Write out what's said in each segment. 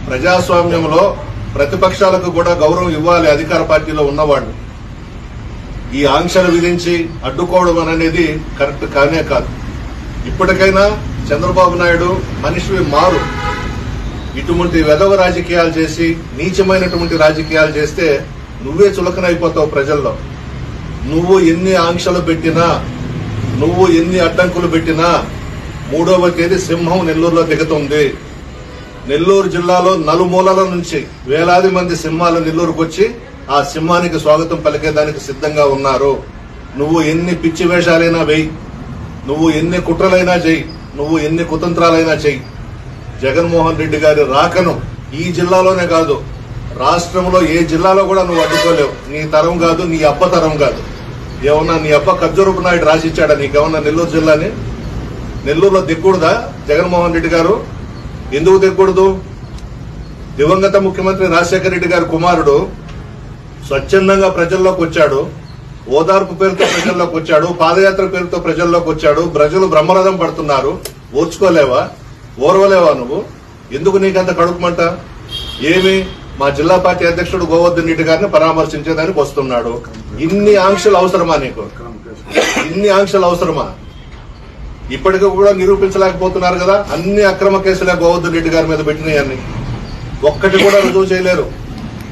ప్రజాస్వామ్యంలో ప్రతిపక్షాలకు కూడా గౌరవం ఇవ్వాలి. అధికార పార్టీలో ఉన్నవాళ్ళు ఈ ఆంక్షలు విధించి అడ్డుకోవడం అనేది కరెక్ట్ కానే కాదు. ఇప్పటికైనా చంద్రబాబు నాయుడు మనిషివి మారు. ఇటువంటి వెధవ రాజకీయాలు చేసి నీచమైనటువంటి రాజకీయాలు చేస్తే నువ్వే చులకనైపోతావు ప్రజల్లో. నువ్వు ఎన్ని ఆంక్షలు పెట్టినా, నువ్వు ఎన్ని అడ్డంకులు పెట్టినా 3వ తేదీ సింహం నెల్లూరులో దిగుతుంది. నెల్లూరు జిల్లాలో నలుమూలల నుంచి వేలాది మంది సింహాలు నెల్లూరుకు వచ్చి ఆ సింహానికి స్వాగతం పలికేదానికి సిద్ధంగా ఉన్నారు. నువ్వు ఎన్ని పిచ్చి వేషాలైనా వేయి, నువ్వు ఎన్ని కుట్రలైనా చెయ్యి, నువ్వు ఎన్ని కుతంత్రాలైనా చెయ్యి, జగన్మోహన్ రెడ్డి గారి రాకను ఈ జిల్లాలోనే కాదు రాష్ట్రంలో ఏ జిల్లాలో కూడా నువ్వు అడ్డుకోలేవు. నీ తరం కాదు, నీ అబ్బ తరం కాదు. ఏమన్నా నీ అబ్బ ఖర్జూరపు నాయుడు రాసిచ్చాడా నీకేమన్నా నెల్లూరు జిల్లాని? నెల్లూరులో దిక్కూడదా జగన్మోహన్ రెడ్డి గారు? ఎందుకు దిక్కూడదు? దివంగత ముఖ్యమంత్రి రాజశేఖర రెడ్డి గారి కుమారుడు స్వచ్ఛందంగా ప్రజల్లోకి వచ్చాడు, ఓదార్పు పేరుతో ప్రజల్లోకి వచ్చాడు, పాదయాత్ర పేరుతో ప్రజల్లోకి వచ్చాడు. ప్రజలు బ్రహ్మరథం పడుతున్నారు. ఓర్చుకోలేవా? ఓర్వలేవా నువ్వు? ఎందుకు నీకంత కడుపుమంట? ఏమి మా జిల్లా పార్టీ అధ్యక్షుడు గోవర్ధన్ రెడ్డి గారిని పరామర్శించేదానికి వస్తున్నాడు. ఇన్ని ఆంక్షలు అవసరమా నీకు? ఇన్ని ఆంక్షలు అవసరమా? ఇప్పటికీ కూడా నిరూపించలేకపోతున్నారు కదా. అన్ని అక్రమ కేసులే గోవర్ధన్ రెడ్డి గారి మీద పెట్టినాయన్ని. ఒక్కటి కూడా రుజువు చేయలేరు.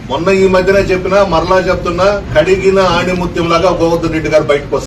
మొన్న ఈ మధ్యనే చెప్పినా, మరలా చెప్తున్నా, కడిగిన ఆణిముత్యంలాగా గోవర్ధన్ రెడ్డి గారు బయటకు వస్తారు.